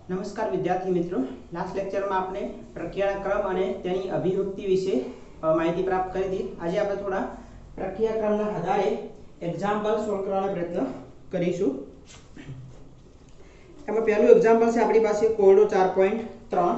નમસ્કાર વિદ્યાર્થી મિત્રો, લાસ્ટ લેક્ચરમાં આપણે પ્રક્રિયાના ક્રમ અને તેની અભિવ્યક્તિ વિશે માહિતી પ્રાપ્ત કરી હતી। આજે આપણે થોડા પ્રક્રિયા ક્રમના આધારે એક્ઝામ્પલ સોલ્વ કરવાનો પ્રયત્ન કરીશું। એમાં પહેલું એક્ઝામ્પલ છે આપણી પાસે કોડો 4.3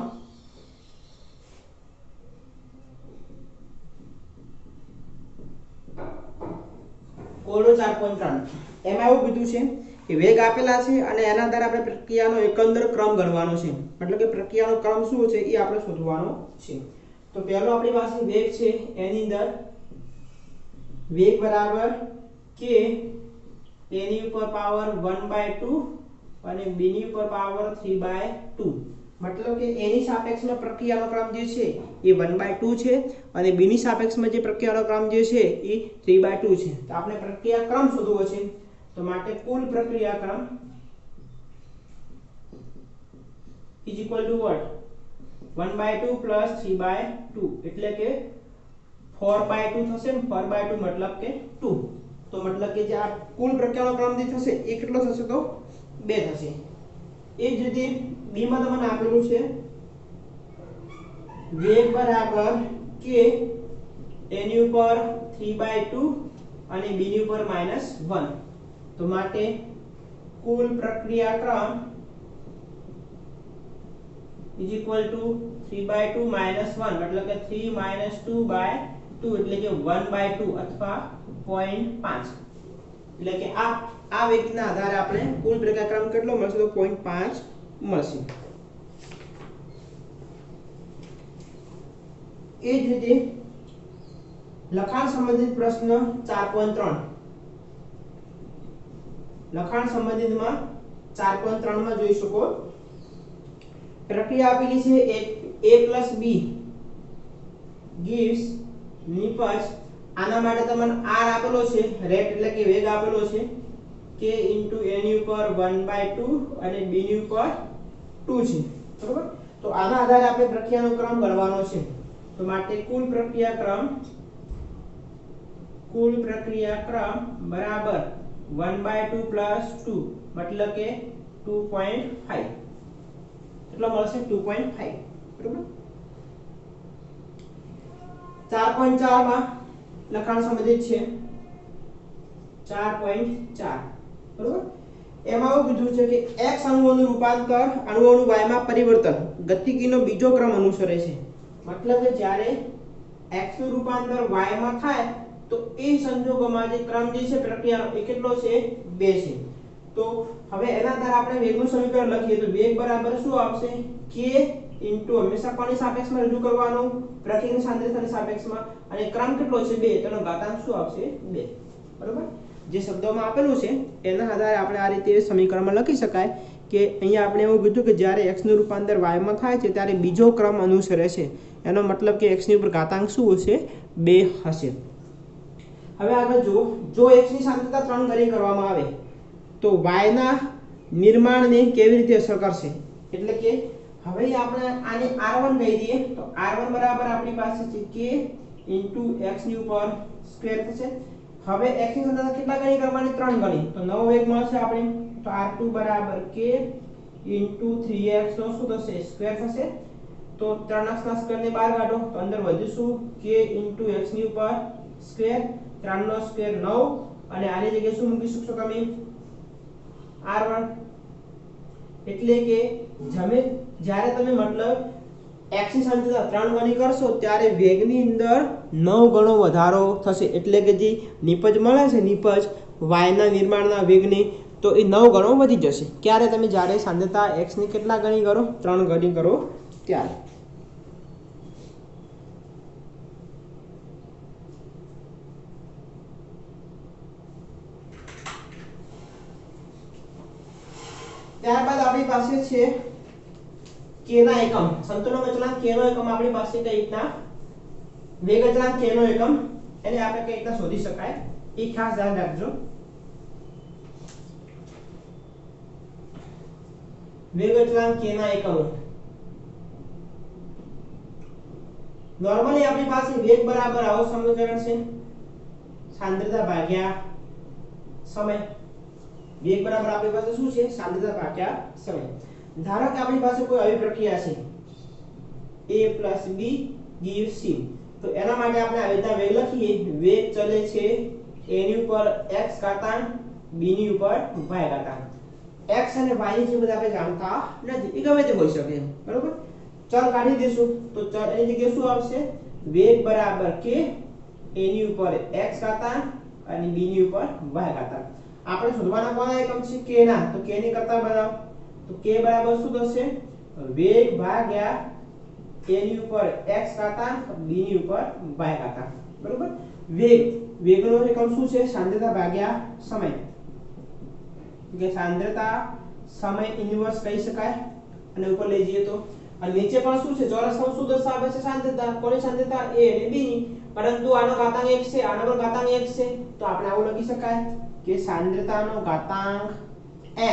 કોડો 4.3 એમાં એવું કીધું છે કે વેગ આપેલા છે અને એના આધારે આપણે પ્રક્રિયાનો એકંદર ક્રમ ગણવાનો છે, એટલે કે પ્રક્રિયાનો ક્રમ શું છે એ આપણે શોધવાનો છે। તો પહેલો આપણી પાસે વેગ છે, એની અંદર વેગ બરાબર k એની ઉપર પાવર 1/2 અને b ની ઉપર પાવર 3/2, मतलब કે a ની સાપેક્ષમાં પ્રક્રિયાનો ક્રમ જે છે એ 1/2 છે અને b ની સાપેક્ષમાં જે પ્રક્રિયાનો ક્રમ જે છે એ 3/2 છે। તો આપણે પ્રક્રિયા ક્રમ શોધવો છે, તો માટે કુલ પ્રક્રિયા ક્રમ is equal to what 1/2 plus 3/2 એટલે કે 4/2 થશે ને 4/2 मतलब કે 2, તો मतलब કે જે આ કુલ પ્રક્રિયાનો ક્રમ જે થશે એ કેટલો થશે તો 2 થશે। એ જ રીતે b માં તમને આપેલું છે વેગ બરાબર k એની ઉપર 3/2 અને b ની ઉપર -1, તો માટે કુલ પ્રક્રિયા ક્રમ is equal to 3/2 -1 मतलब કે 3 - 2/2 એટલે કે 1/2 અથવા 0.5, એટલે કે આ વેગના આધારે આપણે કુલ પ્રક્રિયા ક્રમ કેટલો મળશે તો 0.5 મળશે। એ જ રીતે લખાણ સંબંધિત પ્રશ્ન 4.3 લખાણ સંબંધિતમાં 4.3 માં જોઈ શકો પ્રક્રિયા આપેલી છે a + b gives નિપજ। આના માટે તમને r આપેલો છે, રેટ એટલે કે વેગ આપેલો છે k * a ની ઉપર 1/2 અને b ની ઉપર 2 છે, બરોબર। તો આના આધારે આપણે પ્રક્રિયાનો ક્રમ ગણવાનો છે, તો માટે કુલ પ્રક્રિયા ક્રમ બરાબર 1/2 + 2 मतलब કે 2.5 કેટલો મળશે 2.5, બરોબર। 4.4 માં લખાણ સંબંધિત છે 4.4, બરોબર। એમાં એવું કીધું છે કે x અણુઓનું રૂપાંતર અણુઓનું y માં પરિવર્તન ગતિકીનો બીજો ક્રમ અનુસરે છે, मतलब કે જ્યારે x નું રૂપાંતર y માં થાય તો એ સંજોગોમાં જે ક્રમ જે છે પ્રક્રિયાનો એ કેટલો છે 2 છે। તો હવે એના આધારે આપણે વેગનું સમીકરણ લખીએ તો વેગ બરાબર શું આવશે k હંમેશા કોની સાપેક્ષમાં રજૂ કરવાનું પ્રક્રિયાની સાંદ્રતાની સાપેક્ષમાં, અને ક્રમ કેટલો છે 2 તેનો ઘાતાંક શું આવશે 2, બરોબર। જે શબ્દોમાં આપેલું છે એના આધારે આપણે આ રીતે સમીકરણમાં લખી શકાય કે અહીંયા આપણે એવું કીધું કે જ્યારે x નું રૂપાંતર y માં થાય છે ત્યારે બીજો ક્રમ અનુસરે છે, એનો મતલબ કે x ની ઉપર ઘાતાંક શું હશે 2 હશે। હવે આગળ જો x ની સાંદ્રતા 3 ગણી કરવામાં આવે તો y ના નિર્માણને કેવી રીતે અસર કરશે, એટલે કે હવે આપણે આને r1 કહી દઈએ તો r1 બરાબર આપણી પાસે છે k * x ની ઉપર સ્ક્વેર થશે। હવે x ની સાંદ્રતા કેટલા ગણી કરવાની 3 ગણી, તો નવો વેગ મળશે આપણે, તો r2 બરાબર k * 3x નો શું થશે સ્ક્વેર થશે। તો 3x ના સ્ક્વેર ને બહાર કાઢો તો અંદર વધ્યું k * x ની ઉપર સ્ક્વેર, 3 નો સ્ક્વેર 9 અને આની જગ્યાએ શું મૂકી શકશો તમે r1, એટલે કે જ્યારે તમે મતલબ x ની સાંદ્રતા 3 ગણી કરશો ત્યારે વેગની અંદર 9 ગણો વધારો થશે, એટલે કે જે નિપજ મળે છે નિપજ y ના નિર્માણના વેગની તો એ 9 ગણો વધી જશે। ક્યારે તમે જ્યારે સાંદ્રતા x ની કેટલા ગણી કરો 3 ગણી કરો ત્યારે। ત્યારબાદ આપણી પાસે છે k ના એકમ, સંતુલન અચળાંક k નો એકમ આપણી પાસે કઈ રીતના વેગ અચળાંક k નો એકમ એને આપણે કઈ રીતના શોધી શકાય એ ખાસ ધ્યાન રાખજો। વેગ અચળાંક k ના એકમો નોર્મલી આપણી પાસે વેગ બરાબર આવો સમીકરણ છે સાંદ્રતા ભાગ્યા સમય, વેગ બરાબર આપણી પાસે શું છે સાંદ્રતા ભાગ્યા સમય। ધારો કે આપણી પાસે કોઈ આવી પ્રક્રિયા છે a + b gives c, તો એના માટે આપણે આવી રીતના વેગ લખીએ. વેગ ચલે છે a ની ઉપર x ઘાતાંક, b ની ઉપર y ઘાતાંક. x અને y ની કિંમત આપણે જાણતા નથી, એ ગમે તે હોઈ શકે, બરોબર. ચલ કાઢી દેશું તો ચલ એની જગ્યાએ શું આવશે? વેગ બરાબર k, a ની ઉપર x ઘાતાંક અને b ની ઉપર y ઘાતાંક. આપણે શોધવાના કોના એકમ છે? k ના. તો k ની કરતા બનાવ, તો k બરાબર શું થશે? વેગ ભાગ્યા a ની ઉપર x ઘાતાંક, b ની ઉપર y ઘાતાંક, બરોબર. વેગનો એકમ શું છે? સાંદ્રતા ભાગ્યા સમય, કે સાંદ્રતા સમય ઇન્વર્સ કહી શકાય. અને ઉપર લઈ જઈએ તો અને નીચે પણ શું છે? ચોરસ કૌંસ શું દર્શાવે છે? સાંદ્રતા. કોની સાંદ્રતા? a અને b ની. પરંતુ આનો ઘાતાંક 1 છે, આનો પણ ઘાતાંક 1 છે, તો આપણે આવું લખી શકાય કે સાંદ્રતાનો ઘાતાંક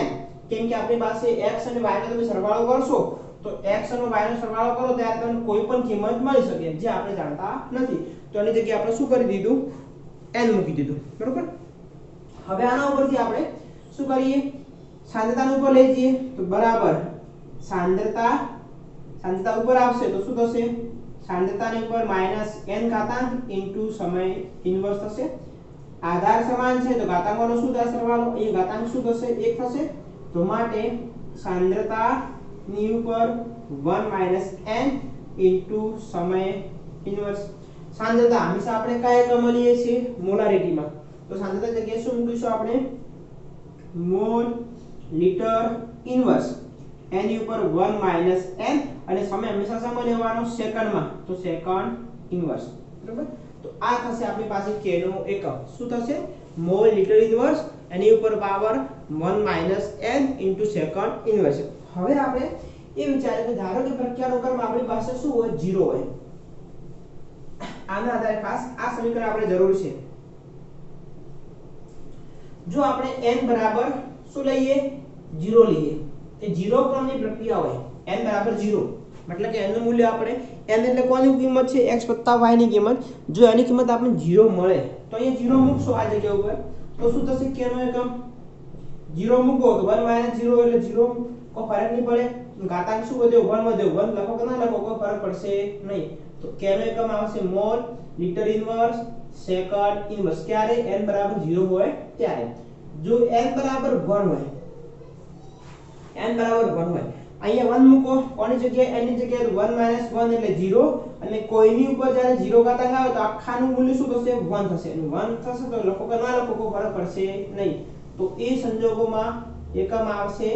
n. કેમ કે આપણી પાસે x અને y નો તમે સરવાળો કરશો તો x અને y નો સરવાળો કરો ત્યારે તમને કોઈ પણ કિંમત મળી શકે જે આપણે જાણતા નથી. તો આની જગ્યાએ આપણે શું કરી દીધું? n મૂકી દીધું, બરોબર. હવે આના ઉપરથી આપણે શું કરીએ? સાંદ્રતાનો ઉપર લઈ જઈએ તો બરાબર સાંદ્રતા ઉપર આવશે તો શું થશે? સાંદ્રતાની ઉપર -n ઘાતાંક ઇન્ટુ સમય ઇન્વર્સ થશે. આધાર સમાન છે તો ઘાતાંકોનો શું થશે? સરવાળો. એ ઘાતાંક શું થશે? 1 થશે. તો માટે સાંદ્રતાની ઉપર 1 - n ઇન્ટુ સમય ઇન્વર્સ. સાંદ્રતા હંમેશા આપણે કયા એકમમાં લઈએ છીએ? મોલારિટીમાં. તો સાંદ્રતા જગ્યાએ શું મૂકીશું આપણે? Mall litre inverse. n ની ઉપર 1 - n અને સમય હંમેશા સમય લેવાનો સેકન્ડમાં, તો સેકન્ડ ઇન્વર્સ, બરાબર. તો આ થશે આપણી પાસે k નો એકમ. શું થશે? મોલ લિટર ઇન્વર્સ, એની ઉપર power 1 - n into second inverse. હવે આપણે એ વિચારીએ કે ધારો કે પ્રક્રિયાનો ક્રમ આપણી પાસે શું હોય? 0 હોય. આના આધારે ખાસ આ સમીકરણ આપણે જરૂર છે. જો આપણે n બરાબર શું લઈએ? 0 લઈએ, કે 0 ક્રમની પ્રક્રિયા હોય, n બરાબર 0, મતલબ કે n નું મૂલ્ય આપણે, n એટલે કોની કિંમત છે? x + y ની કિંમત. જો એની કિંમત આપણે 0 મળે તો અહીંયા 0 મૂકશો આ જગ્યા ઉપર તો શું થશે? k નો એકમ 0 મૂકો તો 1 - 0 એટલે 0, કોઈ ફરક નહીં પડે. ઘાતાંક શું વધ્યો? 1 વધ્યો. 1 લખો કે ના લખો કોઈ ફરક પડશે નહીં. તો k નો એકમ આવશે mall litre inverse second inverse. ક્યારે? n બરાબર 0 હોય ત્યારે. જો n બરાબર 1 હોય, n બરાબર 1 હોય, અહીંયા 1 મૂકો. કોની જગ્યાએ? n ની જગ્યાએ. 1 - 1 એટલે 0 અને કોઈની ઉપર જ્યારે 0 ઘાતાંક આવે તો આખાનું મૂલ્ય શું થશે? 1 થશે. અને 1 થશે તો લખો કે ના લખો કોઈ ફરક પડશે નહીં. તો એ સંજોગોમાં એકમ આવશે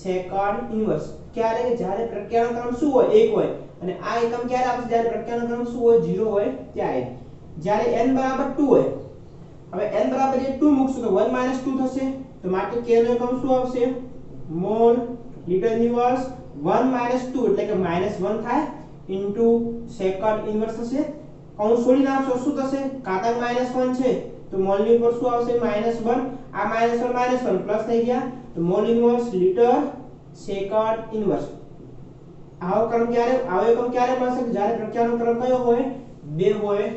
સેકન્ડ ઇન્વર્સ. ક્યારે? કે જ્યારે પ્રક્રિયાનો ક્રમ શું હોય? 1 હોય. અને આ એકમ ક્યારે આવશે? જ્યારે પ્રક્રિયાનો ક્રમ શું હોય? 0 હોય ત્યારે. જ્યારે n બરાબર 2 હોય, હવે n બરાબર 2 મૂકશું તો 1 - 2 થશે. તો માટે k નો એકમ શું આવશે? મોલ લિટર ઇન્વર્સ 1 - 2 એટલે કે -1 થાય ઇન્ટુ સેકન્ડ ઇન્વર્સ થશે. કૌંસ છોડી નાખશો શું થશે? ઘાતાંક -1 છે તો મોલ ની ઉપર શું આવશે? -1. આ -1 પ્લસ થઈ ગયા તો mall inverse litre second inverse. આવો ક્રમ ક્યારે, આવો એકમ ક્યારે મળશે? જ્યારે પ્રક્રિયાનો ક્રમ કયો હોય? 2 હોય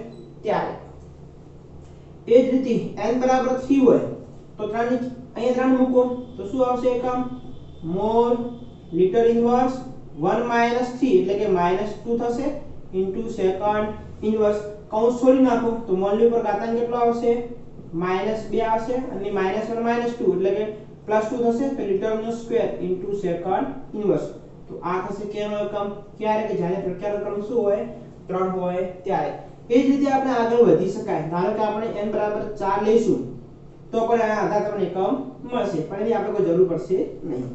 ત્યારે. એ જ રીતે n બરાબર 3 હોય તો 3 ની અહીંયા 3 મૂકો તો શું આવશે એકમ? મોલ લિટર ઇન્વર્સ 1 - 3 એટલે કે -2 થશે ઇન્ટુ સેકન્ડ ઇન્વર્સ. કૌંસ છોડી નાખો તો મોલ ની ઉપર ઘાતાંક કેટલો આવશે? -2 આવશે અને -1 - 2 એટલે કે +2 થશે તો લિટરનો સ્ક્વેર ઇન્ટુ સેકન્ડ ઇન્વર્સ. તો આ થશે k નો એકમ. ક્યારે? કે જ્યારે પ્રક્રિયાનો ક્રમ શું હોય? 3 હોય ત્યારે. એ જ રીતે આપણે આગળ વધી શકાય. ધારો કે આપણે n બરાબર 4 લઈશું તો પણ આના આધારે તમને એકમ મળશે, પણ એની આપણે કોઈ જરૂર પડશે નહીં.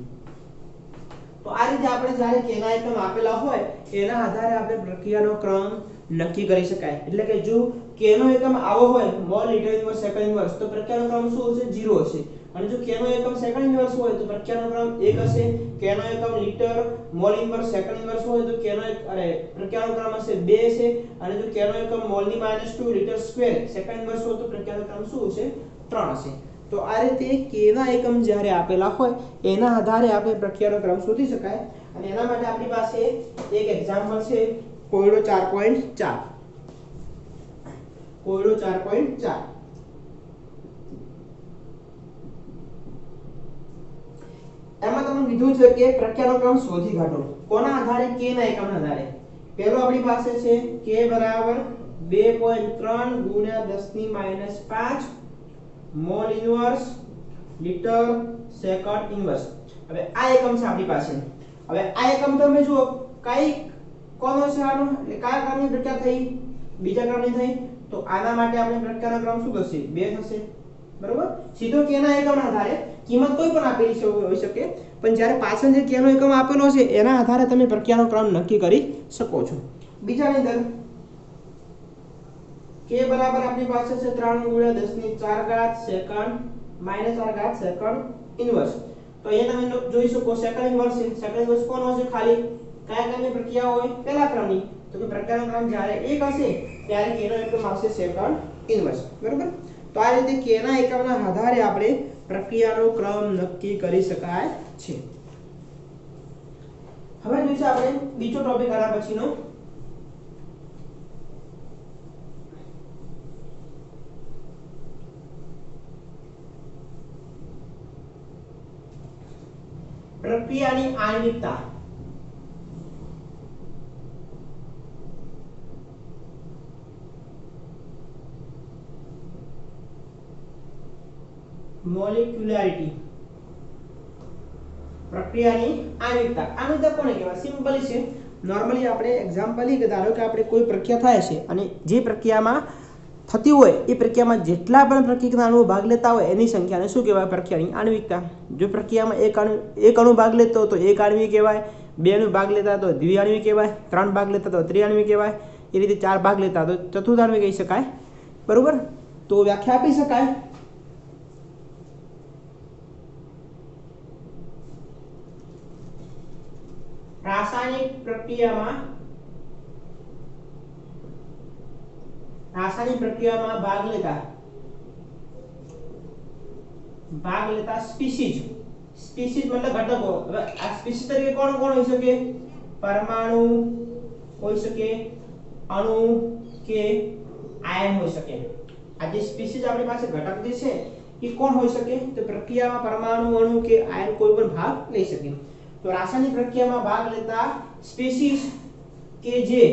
તો આ રીતે આપણે જ્યારે k ના એકમ આપેલા હોય એના આધારે આપણે પ્રક્રિયાનો ક્રમ નક્કી કરી શકાય. એટલે કે જો k નો એકમ આવો હોય mall litre inverse second inverse તો પ્રક્રિયાનો ક્રમ શું હશે? 0 હશે. અને જો k નો એકમ સેકન્ડ ઇન્વર્સ હોય તો પ્રક્રિયાનો ક્રમ 1 હશે. k નો એકમ litre mall inverse second inverse હોય તો પ્રક્રિયાનો ક્રમ હશે 2 હશે. અને જો k નો એકમ મોલ ની -2 લિટર સ્ક્વેર સેકન્ડ ઇન્વર્સ હોય તો પ્રક્રિયાનો ક્રમ શું હશે? 3 હશે. તો આ રીતે k ના એકમ જ્યારે આપેલા હોય એના આધારે આપણે પ્રક્રિયાનો ક્રમ શોધી શકાય. અને એના માટે આપણી પાસે એક એક્ઝામ્પલ છે કોયડો 4.4. કોયડો 4.4 એમાં તમને કીધું છે કે પ્રક્રિયાનો ક્રમ શોધી કાઢો. કોના આધારે? k ના એકમના આધારે. પહેલો આપણી પાસે છે k બરાબર 2.3 ગુણ્યા 10 ની -5 mall inverse litre second inverse. હવે આ એકમ છે આપણી પાસે. હવે આ એકમ તમે જુઓ કઈ કોનો છે આનો, એટલે કયા ક્રમની પ્રક્રિયા થઈ? બીજા ક્રમની થઈ. તો આના માટે આપણે પ્રક્રિયાનો ક્રમ શું થશે? 2 થશે. બરોબર? સીધો k ના એકમના આધારે કિંમત કોઈ પણ આપેલી હોઈ શકે, પણ જ્યારે પાછળ જે k નો એકમ આપેલો છે એના આધારે તમે પ્રક્રિયાનો ક્રમ નક્કી કરી શકો છો. બીજાની અંદર k બરાબર આપણી પાસે છે 3 ગુણ્યા 10 ની 4 ઘાત સેકન્ડ -4 ઘાત સેકન્ડ ઇન્વર્સ. તો અહીંયા તમે જોઈ શકો સેકન્ડ ઇન્વર્સ છે. સેકન્ડ ઇન્વર્સ કોનો છે? ખાલી કયા ક્રમની પ્રક્રિયા હોય? પહેલા ક્રમની. તો કે પ્રક્રિયાનો ક્રમ જ્યારે 1 હશે ત્યારે k નો એકમ આવશે સેકન્ડ ઇન્વર્સ. બરોબર? તો આ રીતે k ના એકમના આધારે આપણે પ્રક્રિયાનો ક્રમ નક્કી કરી શકાય છે. હવે જોઈશું આપણે બીજો ટોપિક આના પછીનો, પ્રક્રિયાની આણ્વિકતા. મોલેક્યુલારિટી. પ્રક્રિયાની આણ્વિકતા. આણ્વિકતા કોને કહેવાય? સિમ્પલી છે. નોર્મલી આપણે એક્ઝામ્પલ લઈએ કે ધારો કે આપણે કોઈ પ્રક્રિયા થાય છે અને જે પ્રક્રિયામાં થતી હોય એ પ્રક્રિયામાં જેટલા પણ પ્રક્રિયાના અણુઓ ભાગ લેતા હોય એની સંખ્યાને શું કહેવાય? પ્રક્રિયાની આણ્વિકતા. જો પ્રક્રિયામાં એક અણુ ભાગ લેતો હોય તો એક આણ્વિક કહેવાય, 2 અણુ ભાગ લેતા તો દ્વિઆણ્વિક કહેવાય, 3 ભાગ લેતા તો ત્રિઆણ્વિક કહેવાય, એ રીતે 4 ભાગ લેતા તો ચતુર્થાણ્વિક કહી શકાય. બરોબર? તો વ્યાખ્યા આપી શકાય. રાસાયણિક પ્રક્રિયામાં ભાગ લેતા સ્પીસીઝ મતલબ ઘટકો. હવે આ સ્પીસીઝ તરીકે કોણ હોઈ શકે? પરમાણુ હોઈ શકે, અણુ કે આયન હોઈ શકે. આ જે સ્પીસીઝ આપણી પાસે ઘટક જે છે એ કોણ હોઈ શકે? તો પ્રક્રિયામાં પરમાણુ, અણુ કે આયન કોઈ પણ ભાગ લઈ શકે. તો રાસાયણિક પ્રક્રિયામાં ભાગ લેતા સ્પીસીઝ કે જે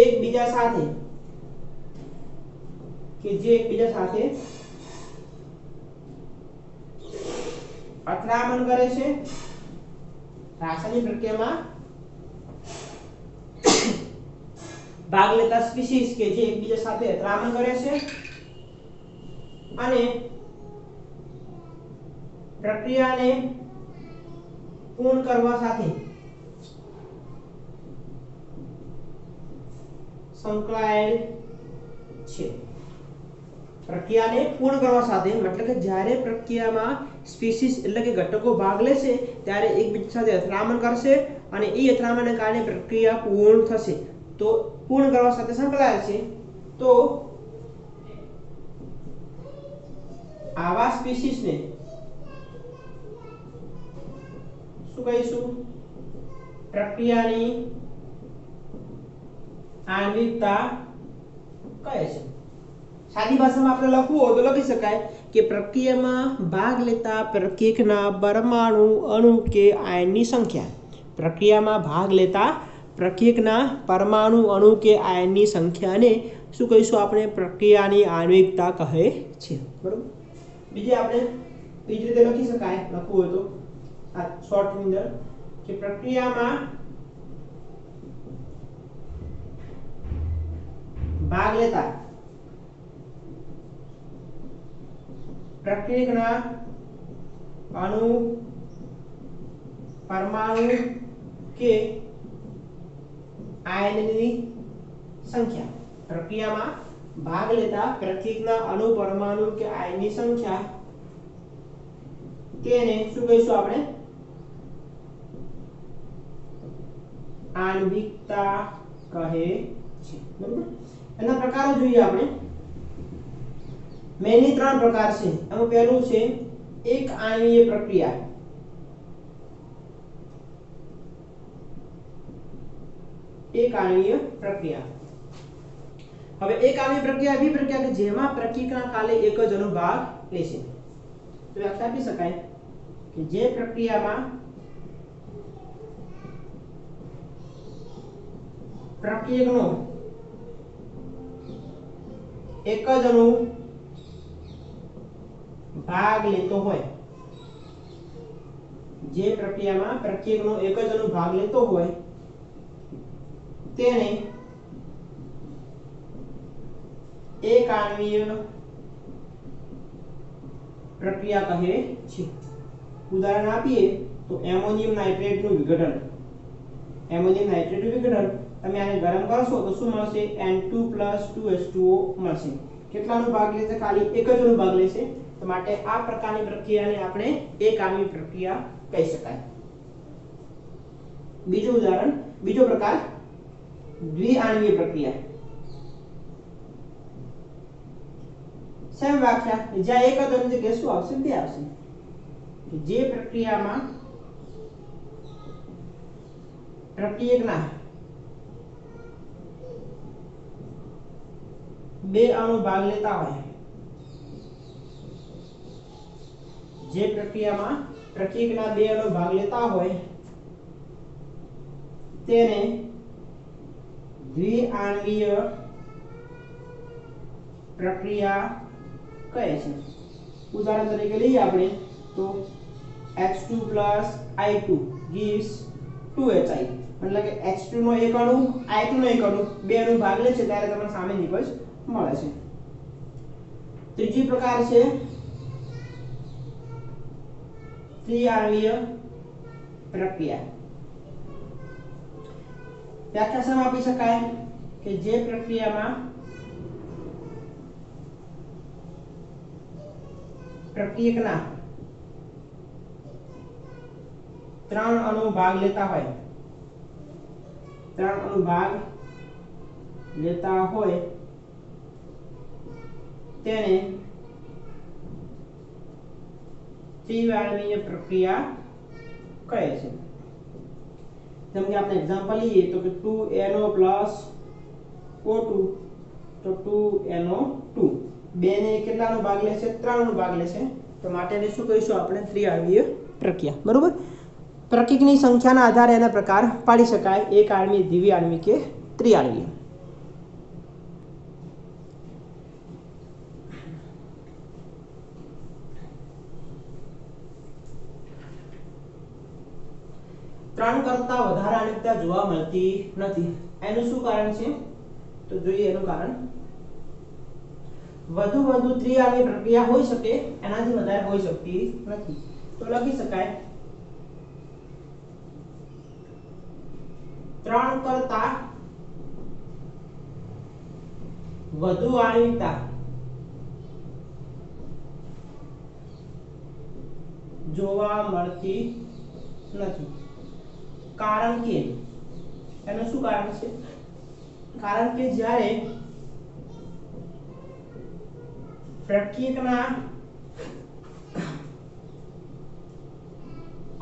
એકબીજા સાથે અથડામણ કરે છે. રાસાયણિક પ્રક્રિયામાં ભાગ લેતા સ્પીસીઝ કે જે એકબીજા સાથે અથડામણ કરે છે અને પ્રક્રિયાને પૂર્ણ કરવા સાથે સંકળાયેલ છે. પ્રક્રિયાને પૂર્ણ કરવા સાથે મતલબ કે જ્યારે પ્રક્રિયામાં સ્પીસીઝ એટલે કે ઘટકો ભાગ લેશે ત્યારે એકબીજા સાથે અથડામણ કરશે અને એ અથડામણને કારણે પ્રક્રિયા પૂર્ણ થશે. તો પૂર્ણ કરવા સાથે સંકળાયેલ છે. તો આવા સ્પીસીઝને શું કહીશું? પ્રક્રિયાની આણ્વિકતા કહે છે. સાદી ભાષામાં આપણે લખવું હોય તો લખી શકાય કે પ્રક્રિયામાં ભાગ લેતા પ્રત્યેકના પરમાણુ, અણુ કે આયનની સંખ્યા. પ્રક્રિયામાં ભાગ લેતા પ્રત્યેકના પરમાણુ, અણુ કે આયનની સંખ્યાને શું કહીશું આપણે? પ્રક્રિયાની આણ્વિકતા કહે છે. બરોબર? બીજી રીતે લખી શકાય, લખવું હોય તો આ શોર્ટની અંદર કે પ્રક્રિયામાં ભાગ લેતા પ્રત્યેકના અણુ, પરમાણુ કે આયનની સંખ્યા. પ્રક્રિયામાં ભાગ લેતા પ્રત્યેકના અણુ, પરમાણુ કે આયનની સંખ્યા તેને શું કહીશું આપણે? આણ્વિકતા કહે છે. બરોબર? એના પ્રકારો જોઈએ આપણે. મેઈનલી 3 પ્રકાર છે. એમાં પહેલું છે એક આણ્વીય પ્રક્રિયા. એક આણ્વીય પ્રક્રિયા. હવે એક આણ્વીય પ્રક્રિયા એવી પ્રક્રિયા કે જેમાં પ્રક્રિયાના કાલે એક જ અણુ ભાગ લેશે. તો વ્યાખ્યા આપી શકાય કે જે પ્રક્રિયામાં પ્રક્રિયકનો એક જ અણુ ભાગ લેતો હોય, જે પ્રક્રિયામાં પ્રક્રિયકનો એક જ અણુ ભાગ લેતો હોય તેને એક આણ્વીય પ્રક્રિયા કહે છે. ઉદાહરણ આપીએ તો એમોનિયમ નાઇટ્રેટનું વિઘટન. એમોનિયમ નાઇટ્રેટનું વિઘટન તમે આને ગરમ કરશો તો શું મળશે? Na+2H2O મળશે. કેટલાનો ભાગ લેશે? ખાલી એક જ નો ભાગ લેશે. તો માટે આ પ્રકારની પ્રક્રિયાને આપણે એક આણ્વીય પ્રક્રિયા કહી શકાય. બીજું ઉદાહરણ, બીજો પ્રકાર દ્વિઆણ્વીય પ્રક્રિયા. સેમ વ્યાખ્યા, જ્યાં એક જ અણુ જગ્યાએ શું આવશે? બે આવશે. કે જે પ્રક્રિયામાં પ્રક્રિયકના બે અણુ ભાગ લેતા હોય, જે પ્રક્રિયામાં પ્રક્રિયકના બે અણુ ભાગ લેતા હોય તેને દ્વિઆણ્વીય પ્રક્રિયા કહે છે. ઉદાહરણ તરીકે લઈએ આપણે તો H2+I2 gives 2HI, એટલે કે H2 નો એક અણુ I2 નો એક અણુ બે અણુ ભાગ લે છે ત્યારે તમને સામે નિપજ મળે છે. ત્રીજી પ્રકાર છે ત્રિઆણ્વીય પ્રક્રિયા. વ્યાખ્યા શેમાં આપી શકાય કે જે પ્રક્રિયામાં પ્રક્રિયકના ત્રણ અણુ ભાગ લેતા હોય, ત્રણ અણુ ભાગ લેતા હોય તેને ત્રિઆણ્વીય પ્રક્રિયા કહે છે. જેમ કે આપણે એક્ઝામ્પલ લઈએ તો કે 2NO+O2 તો 2NO2 બે ને કેટલાનો ભાગ લેશે? 3 નો ભાગ લેશે. તો માટેને શું કહીશું આપણે? ત્રિઆણ્વીય પ્રક્રિયા. બરોબર. પ્રક્રિયકની સંખ્યાના આધારે એના પ્રકાર પાડી શકાય: એક આણ્વીય, દ્વિઆણ્વીય કે ત્રિઆણ્વીય. ત્રણ કરતા વધારે આણ્વિકતા જોવા મળતી નથી. એનું શું કારણ છે? તો જોઈએ એનું કારણ. વધુ ત્રિઆણ્વીય પ્રક્રિયા હોઈ શકે, એનાથી વધારે હોઈ શકતી નથી. તો લખી શકાય 3 કરતા વધુ આણ્વિકતા જોવા મળતી નથી. કારણ કે એનું શું કારણ છે? કારણ કે જ્યારે પ્રક્રિયકના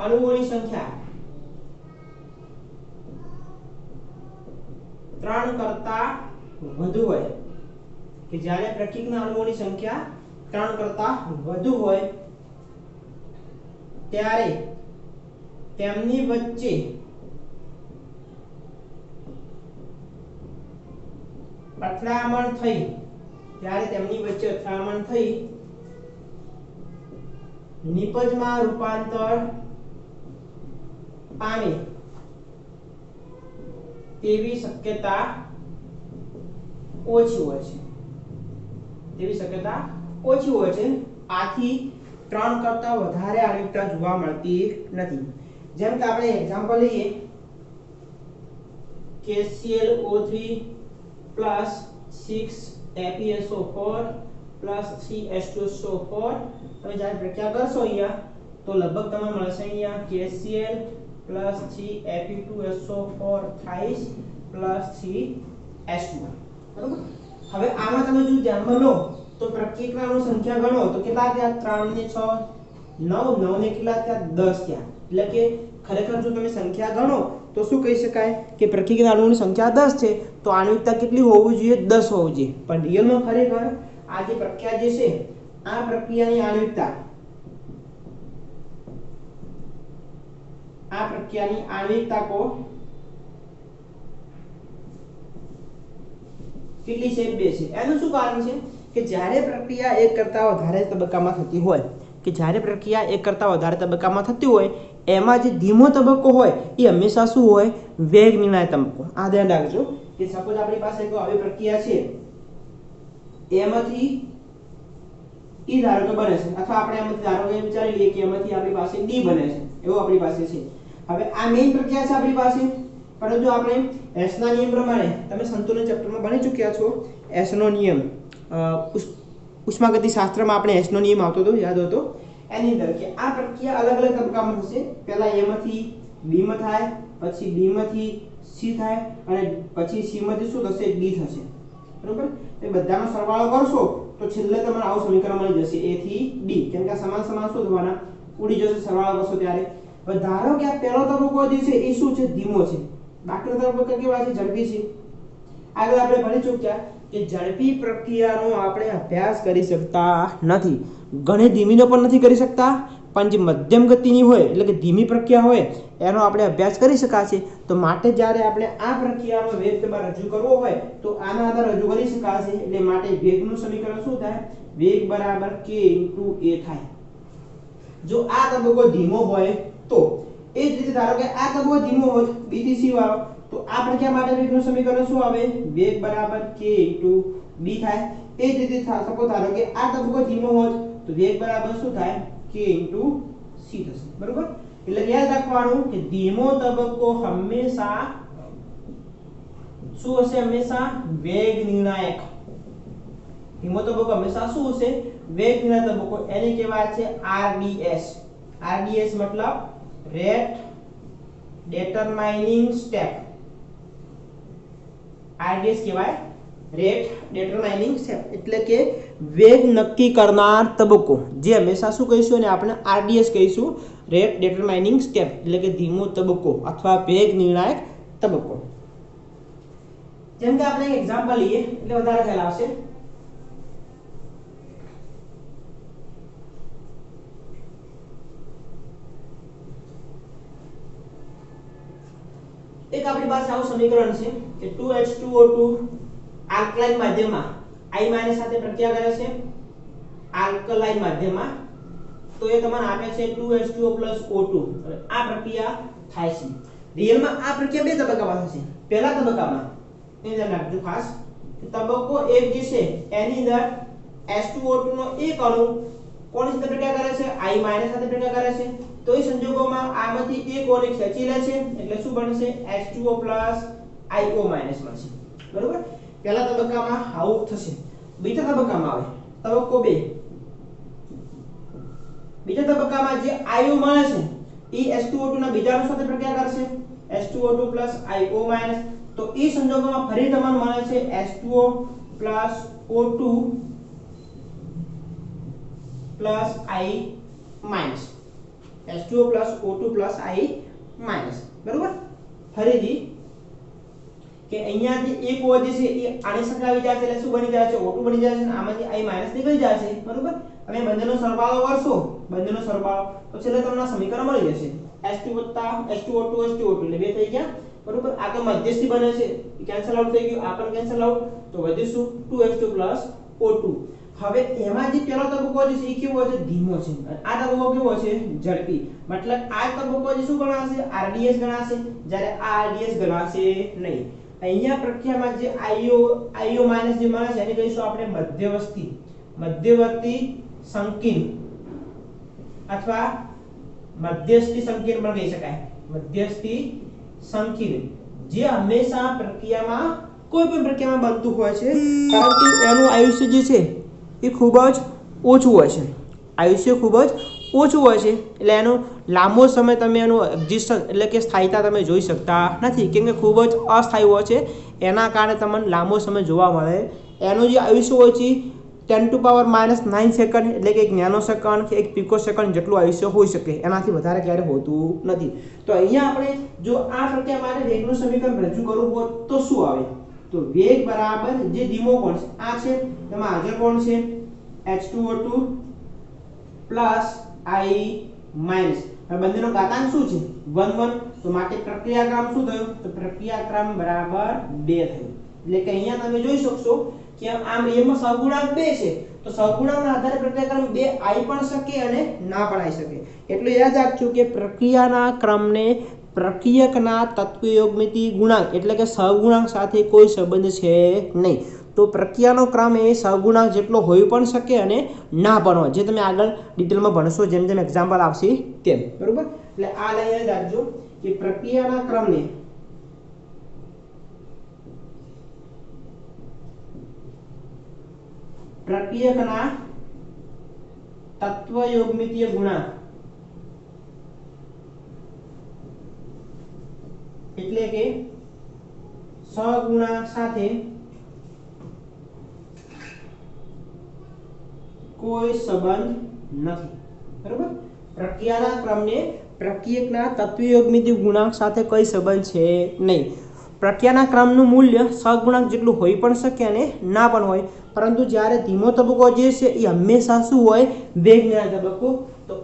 અણુઓની સંખ્યા 3 કરતા વધુ હોય, કે જ્યારે પ્રક્રિયકના અણુઓની સંખ્યા 3 કરતા વધુ હોય ત્યારે તેમની વચ્ચે અથડામણ થઈ, ત્યારે તેમની વચ્ચે અથડામણ થઈ નિપજમાં રૂપાંતર પામે તેવી શક્યતા ઓછી હોય છે. તેવી શક્યતા ઓછી હોય છે. આથી 3 કરતા વધારે આણ્વિકતા જોવા મળતી નથી. જેમ કે આપણે એક્ઝામ્પલ લઈએ KClO3 plus 6FeSO4 plus 3H2SO4. તમે જ્યારે પ્રક્રિયા કરશો અહીંયા તો લગભગ તમને મળશે અહીંયા KCl plus 3Fe2SO4 thrice plus 3H2. બરોબર. હવે આમાં તમે જો ધ્યાનમાં લો તો પ્રક્રિયકના સંખ્યા ગણો તો કેટલા થયા? 3 ને 6 9, 9 ને કેટલા થયા? 10 થયા. એટલે કે ખરેખર જો તમે સંખ્યા ગણો તો શું કહી શકાય કે પ્રક્રિયકના અણુઓની સંખ્યા 10 છે તો આણ્વિકતા કેટલી હોવી જોઈએ? 10 હોવી જોઈએ. પણ રિયલમાં ખરેખર આ જે પ્રક્રિયા જે છે આ પ્રક્રિયાની આણ્વિકતા આ પ્રક્રિયાની આણ્વિક તાકો કેટલી છે? 2 છે. એનું શું કારણ છે કે જ્યારે પ્રક્રિયા એક કરતા વધારે તબક્કામાં થતી હોય કે જ્યારે પ્રક્રિયા એક કરતા વધારે તબક્કામાં થતી હોય એમાં જે ધીમો તબક્કો હોય એ હંમેશા શું હોય? વેગ નિર્ણાયક તબક્કો. આ ધ્યાન રાખજો કે સપોઝ આપણી પાસે કોઈ આવી પ્રક્રિયા છે એમાંથી E ધારો કે બને છે અથવા આપણે એમાંથી ધારો કે વિચારી લઈએ કે એમાંથી આપણી પાસે D બને છે એવું આપણી પાસે છે. હવે આ મેઇન પ્રક્રિયા છે આપણી પાસે, પરંતુ આપણે S ના નિયમ પ્રમાણે તમે સંતુલન ચેપ્ટરમાં ભણી ચૂક્યા છો. S નો નિયમ ઉષ્માગતિ શાસ્ત્રમાં આપણે S નો નિયમ આવતો હતો, યાદ હતો? એની અંદર કે આ પ્રક્રિયા અલગ અલગ તબક્કામાં થશે. પહેલા A માંથી B માં થાય, પછી B માંથી C થાય અને પછી C માંથી શું થશે? D થશે. બરોબર? એ બધાનો સરવાળો કરશો તો છેલ્લે તમને આવું સમીકરણ મળી જશે A થી D. કેમ કે સમાન સમાન શું થવાના? ઉડી જશે સરવાળો કરશો ત્યારે. હવે ધારો કે આ પહેલો તબક્કો જે છે એ શું છે? ધીમો છે. બાકીનો તબક્કો કેવા છે? ઝડપી છે. આગળ આપણે ભણી ચૂક્યા કે ઝડપી પ્રક્રિયાનો આપણે અભ્યાસ કરી શકતા નથી. ઘણી ધીમીનો પણ નથી કરી શકતા, પણ જે મધ્યમ ગતિની હોય એટલે કે ધીમી પ્રક્રિયા હોય એનો આપણે અભ્યાસ કરી શકાશે. તો માટે જ્યારે આપણે આ પ્રક્રિયાનો વેગ તમારે રજૂ કરવો હોય તો આના આધારે રજૂ કરી શકાશે. એટલે માટે વેગનું સમીકરણ શું થાય? વેગ બરાબર k * a થાય. જો આ તબક્કો ધીમો હોય તો એ જ રીતે ધારો કે આ તબક્કો ધીમો હોત B થી C વાળો તો આ પ્રક્રિયા માટે વેગનું સમીકરણ શું આવે? વેગ બરાબર k * b થાય. એ જ રીતે સપોઝ ધારો કે આ તબક્કો ધીમો હોત તો વેગ બરાબર શું થાય? k * c થશે. બરોબર? એટલે યાદ રાખવાનું કે ધીમો તબક્કો હંમેશા શું હશે? હંમેશા વેગ નિર્ણાયક. ધીમો તબક્કો હંમેશા શું હશે? વેગ નિર્ણાયક તબક્કો. એને કહેવાય છે RDS. RDS મતલબ રેટ ડેટરમાઇનિંગ સ્ટેપ. RDS કહેવાય રેટ ડેટરમાઇનિંગ સ્ટેપ એટલે કે વેગ નક્કી કરનાર તબક્કો. જે હંમેશા શું કહીશું અને આપણે RDS કહીશું, રેટ ડેટરમાઇનિંગ સ્ટેપ એટલે કે ધીમો તબક્કો અથવા વેગ નિર્ણાયક તબક્કો. જેમ કે આપણે એક એક્ઝામ્પલ લઈએ એટલે વધારે ખ્યાલ આવશે. એક આપણી પાસે આવું સમીકરણ છે કે 2H2O2 આલ્કલાઇન માધ્યમમાં I- સાથે પ્રક્રિયા કરે છે. આલ્કલાઇન માધ્યમમાં તો એ તમને આપે છે 2H2O + O2. હવે આ પ્રક્રિયા થાય છે. રિયલમાં આ પ્રક્રિયા બે તબક્કામાં થશે. પહેલા તબક્કામાં એ ધ્યાન રાખજો ખાસ કે તબક્કો 1 જે છે એની અંદર H2O2 નો એક અણુ કોની સાથે પ્રક્રિયા કરે છે? I- સાથે પ્રક્રિયા કરે છે. તો એ સંજોગોમાં આમાંથી એક ઓને ખેંચી લે છે એટલે શું બનશે? H2O + IO- બનશે. બરોબર? પહેલા તબક્કામાં આવું થશે. બીજા તબક્કામાં આવે તબક્કો 2. બીજા તબક્કામાં જે IO મળે છે એ H2O2 ના બીજા અણુ સાથે પ્રક્રિયા કરશે H2O2 + IO- તો એ સંજોગોમાં ફરી તમને મળે છે H2O + O2 + I-. H2O + O2 + I-. બરોબર? ફરીથી કે અહીંયા જે એક O જે છે એ આની સાથે આવી જાય છે એટલે શું બની જાય છે? O2 બની જાય છે અને આમાંથી I- નીકળી જાય છે. બરોબર? હવે બંનેનો સરવાળો કરશો, બંનેનો સરવાળો તો છેલ્લે તમને સમીકરણ મળી જશે H2 + H2O2 H2O2 એટલે બે થઈ ગયા. બરોબર? આ તો મધ્યસ્થી બને છે કેન્સલ આઉટ થઈ ગયું. આ પણ કેન્સલ આઉટ તો વધીશું 2H2 + O2. હવે એમાં જે પહેલો તબક્કો છે એ કેવો છે? ધીમો છે. અને આ તબક્કો કેવો છે? ઝડપી. મતલબ આ તબક્કો જે શું ગણાશે? RDS ગણાશે, જ્યારે આ RDS ગણાશે નહીં. અહીંયા પ્રક્રિયામાં જે IO- જે મળે છે એને કહીશું આપણે મધ્યવર્તી સંકીર્ણ અથવા મધ્યસ્થી સંકીર્ણ પણ કહી શકાય. મધ્યસ્થી સંકીર્ણ જે હંમેશા પ્રક્રિયામાં કોઈ પણ પ્રક્રિયામાં બનતું હોય છે, પરંતુ એનું આયુષ્ય જે છે એ ખૂબ જ ઓછું હોય છે. આયુષ્ય ખૂબ જ ઓછું હોય છે એટલે એનો લાંબો સમય તમે એનું એક્ઝિસ્ટન્સ એટલે કે સ્થાયીતા તમે જોઈ શકતા નથી, કેમ કે ખૂબ જ અસ્થાયી હોય છે. એના કારણે તમને લાંબો સમય જોવા મળે. એનું જે આયુષ્ય હોય છે 10⁻⁹ સેકન્ડ એટલે કે 1 નેનો સેકન્ડ કે 1 પિકો સેકન્ડ જેટલું આયુષ્ય હોઈ શકે. એનાથી વધારે ક્યારે હોતું નથી. તો અહીંયા આપણે જો આ પ્રક્રિયા માટે વેગનું સમીકરણ રજૂ કરવું હોય તો શું આવે? તો વેગ બરાબર જે ધીમો કોણ છે આ છે, તેમાં હાજર કોણ છે? H2O2 + I-. હવે બંનેનો ઘાતાંક શું છે 1 1, તો માટે પ્રક્રિયાક્રમ શું થયો તો પ્રક્રિયાક્રમ બરાબર 2 થયો। એટલે કે અહીંયા તમે જોઈ શકશો કે આમ એમાં સહગુણાંક 2 છે, તો સહગુણાંકના આધારે પ્રક્રિયાક્રમ 2 આવી પણ શકે અને ના પણ આવી શકે। એટલે યાદ રાખજો કે પ્રક્રિયાના ક્રમને પ્રક્રિયકના તત્વયોગમિતિ ગુણાંક એટલે કે સહગુણાંક સાથે કોઈ સંબંધ છે નહીં। તો પ્રક્રિયાનો ક્રમ એ સહગુણાંક જેટલો હોઈ પણ શકે અને ના પણ હોય, જે તમે આગળ ડિટેલમાં ભણશો જેમ જેમ એક્ઝામ્પલ આવશે તેમ, બરોબર। એટલે આ લાઈન યાદ રાખજો કે પ્રક્રિયાના ક્રમને પ્રક્રિયકના તત્વયોગમિતીય ગુણાંક એટલે કે સહગુણાંક સાથે કોઈ સંબંધ નથી, બરોબર। પ્રક્રિયાના ક્રમને પ્રક્રિયકના તત્વયોગમિતીય ગુણાંક સાથે કોઈ સંબંધ છે નહીં। પ્રક્રિયાના ક્રમનું મૂલ્ય સહગુણાંક જેટલું હોઈ પણ શકે અને ના પણ હોય, પરંતુ જ્યારે ધીમો તબક્કો જે છે એ હંમેશા શું હોય વેગના તબક્કો। તો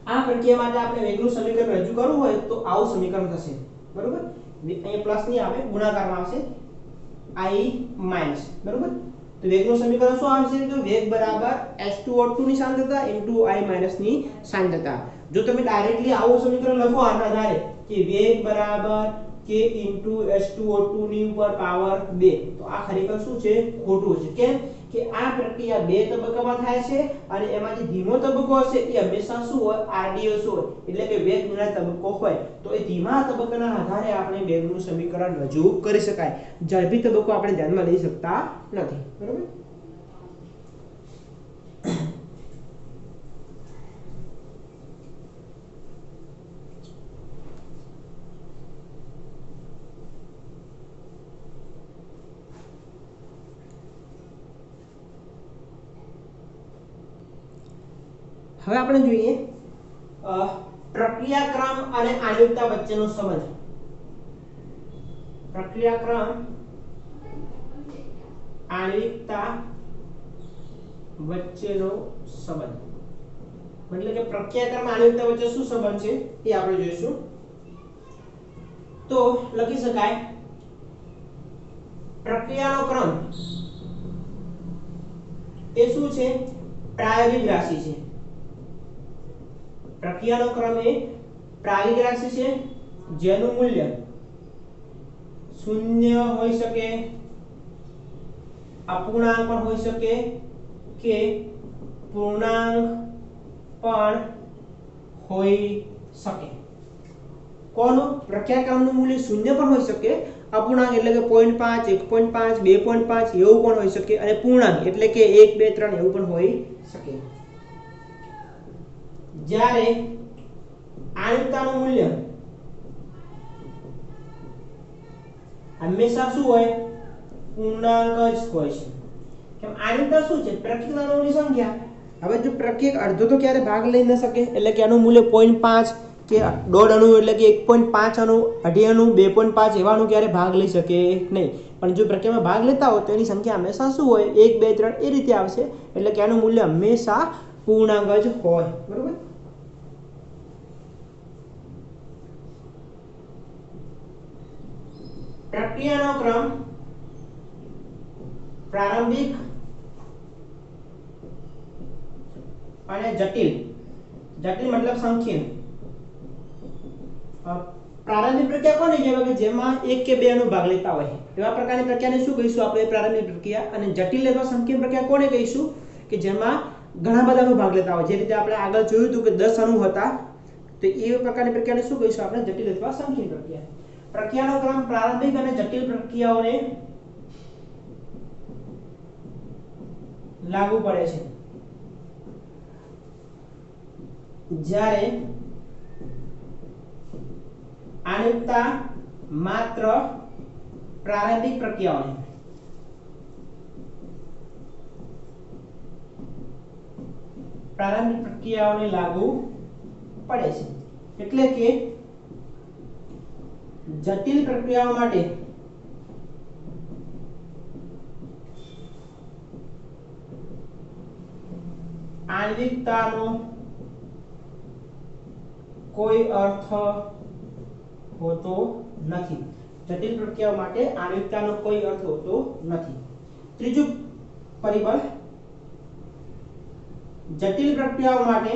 આ પ્રક્રિયા માટે આપણે વેગનું સમીકરણ રજૂ કરવું હોય તો આવું સમીકરણ થશે, બરોબર। અહીંયા પ્લસ નહીં આવે, ગુણાકારમાં આવશે i માઈનસ, બરોબર। તો વેગનું સમીકરણ શું આવશે તો વેગ બરાબર h2o2 ની સાંદ્રતા * i માઈનસ ની સાંદ્રતા। જો તમે ડાયરેક્ટલી આવું સમીકરણ લખો આના આધારે કે વેગ બરાબર k * h2o2 ની ઉપર પાવર 2, તો આ ખરેખર શું છે ખોટું છે। કેમ કે આ પ્રક્રિયા બે તબક્કામાં થાય છે અને એમાં જે ધીમો તબક્કો હશે એ હંમેશા શું હોય RDS હોય, એટલે કે વેગ વિના તબક્કો હોય। તો એ ધીમા તબક્કાના આધારે આપણે વેગનું સમીકરણ રજૂ કરી શકાય, ઝડપી તબક્કો આપણે ધ્યાનમાં લઈ શકતા નથી, બરોબર। હવે આપણે જોઈએ પ્રક્રિયાક્રમ અને આણ્વિકતા વચ્ચેનો સંબંધ। પ્રક્રિયાક્રમ આણ્વિકતા વચ્ચેનો સંબંધ એટલે કે પ્રક્રિયાક્રમ આણ્વિકતા વચ્ચે શું સંબંધ છે એ આપણે જોઈશું। તો લખી શકાય પ્રક્રિયાનો ક્રમ એ શું છે પ્રાયોગિક રાશિ છે। પ્રક્રિયાનો ક્રમ એ પ્રાયોગિક રાશિ છે જેનું મૂલ્ય શૂન્ય હોઈ શકે, અપૂર્ણાંક પણ હોઈ શકે કે પૂર્ણાંક પણ હોઈ શકે। કોનું પ્રક્રિયાક્રમનું મૂલ્ય શૂન્ય પણ હોઈ શકે, અપૂર્ણાંક એટલે કે 0.5 1.5 2.5 એવું પણ હોઈ શકે અને પૂર્ણાંક એટલે કે 1 2 3 એવું પણ હોઈ શકે। જ્યારે આણ્વિકતાનું મૂલ્ય હંમેશા શું હોય પૂર્ણાંક જ હોય છે। કેમ આણ્વિકતા શું છે પ્રક્રિયક અણુઓની સંખ્યા। હવે જો પ્રક્રિયક અડધો તો ક્યારે ભાગ લઈ ન શકે, એટલે કે આનું મૂલ્ય 0.5 કે 1.5 અણુ એટલે કે 1.5 અણુ 2.5 અણુ 2.5 એવા અણુ ક્યારે ભાગ લઈ શકે નહીં, પણ જો પ્રક્રિયામાં ભાગ લેતા હોય તો એની સંખ્યા હંમેશા શું હોય 1 2 3 એ રીતે આવશે, એટલે કે આનું મૂલ્ય હંમેશા પૂર્ણાંક જ હોય, બરોબર। પ્રક્રિયાનો ક્રમ પ્રારંભિક અને જટિલ, જટિલ મતલબ સંકીર્ણ। પ્રારંભિક પ્રક્રિયા કોને કહેવાય કે જેમાં એક કે બે અણુ ભાગ લેતા હોય, એવા પ્રકારની પ્રક્રિયાને શું કહીશું આપણે પ્રારંભિક પ્રક્રિયા। અને જટિલ અથવા સંકીર્ણ પ્રક્રિયા કોને કહીશું કે જેમાં ઘણા બધા અણુ ભાગ લેતા હોય, જે રીતે આપણે આગળ જોયું હતું કે 10 અણુ હતા, તો એ પ્રકારની પ્રક્રિયાને શું કહીશું આપણે જટિલ અથવા સંકીર્ણ પ્રક્રિયા। પ્રક્રિયાનો ક્રમ પ્રારંભિક અને જટિલ પ્રક્રિયાઓને લાગુ પડે છે, જ્યારે આણ્વિકતા માત્ર પ્રારંભિક પ્રક્રિયાઓને લાગુ પડે છે। એટલે કે જટિલ પ્રક્રિયાઓ માટે આણ્વિકતાનો કોઈ અર્થ હોતો નથી. જટિલ પ્રક્રિયાઓ માટે આણ્વિકતાનો કોઈ અર્થ હોતો નથી. ત્રીજું પરિબળ, જટિલ પ્રક્રિયાઓ માટે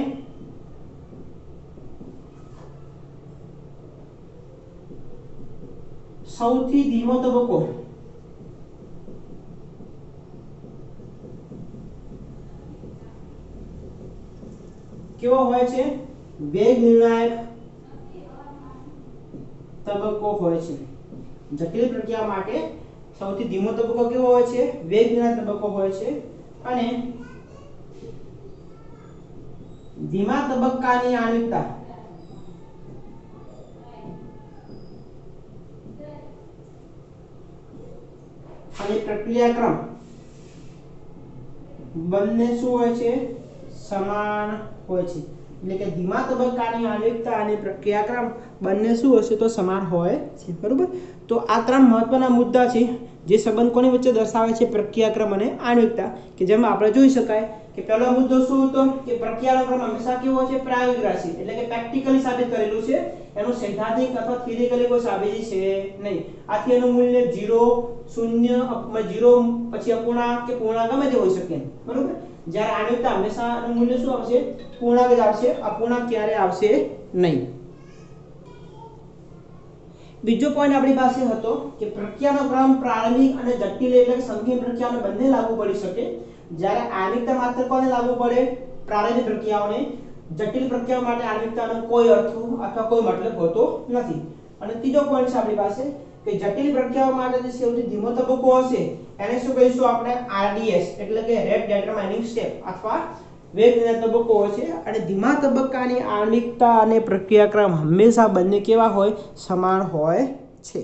સૌથી ધીમો તબક્કો કેવો હોય છે? વેગ નિર્ણાયક તબક્કો હોય છે. જટિલ પ્રક્રિયા માટે સૌથી ધીમો તબક્કો કેવો હોય છે? વેગ નિર્ણાયક તબક્કો હોય છે. અને ધીમા તબક્કાની આણ્વિકતા અને પ્રક્રિયાક્રમ બંને શું હોય છે? સમાન હોય છે. એટલે કે ધીમા તબક્કાની આણ્વિકતા અને પ્રક્રિયાક્રમ બંને શું હશે? તો સમાન હોય છે. બરોબર. તો આ ત્રણ મહત્વના મુદ્દા છે જે સંબંધ કોની વચ્ચે દર્શાવે છે? પ્રક્રિયાક્રમ અને આણ્વિકતા. કે જેમાં આપણે જોઈ શકાય કે પહેલો મુદ્દો શું હતો? કે પ્રક્રિયાનો ક્રમ હંમેશા કેવો છે? પ્રાયોગિક રાશિ, એટલે કે પ્રેક્ટિકલી સાબિત કરેલું છે. એનું સૈદ્ધાંતિક અથવા થિયરિકલી કોઈ સાબિતી છે નહીં. આથી એનું મૂલ્ય 0, 0, 0 પછી અપૂર્ણાંક કે પૂર્ણાંક ગમે તે હોઈ શકે. બરોબર. જ્યારે આણ્વિકતા હંમેશા એનું મૂલ્ય શું આવશે? પૂર્ણાંક જ આવશે. અપૂર્ણાંક ક્યારે આવશે નહીં. બીજો પોઈન્ટ આપણી પાસે હતો કે પ્રક્રિયાનો ક્રમ પ્રારંભિક અને જટિલ એટલે કે સંકીર્ણ પ્રક્રિયાઓને બંને લાગુ પડી શકે. જ્યારે આણ્વિકતા માત્ર કોને લાગુ પડે? પ્રારંભિક પ્રક્રિયાઓને. જટિલ પ્રક્રિયાઓ માટે આણ્વિકતાનો કોઈ અર્થ અથવા કોઈ મતલબ હોતો નથી. અને ત્રીજો પોઈન્ટ છે આપણી પાસે કે જટિલ પ્રક્રિયાઓ માટે જે સૌથી ધીમો તબક્કો હશે એને શું કહીશું આપણે? RDS એટલે કે રેટ ડિટરમાઇનિંગ સ્ટેપ અથવા વેગ નિર્ણાયક તબક્કો હોય છે. અને ધીમા તબક્કાની આણ્વિકતા અને પ્રક્રિયાક્રમ હંમેશા બંને કેવા હોય? સમાન હોય છે.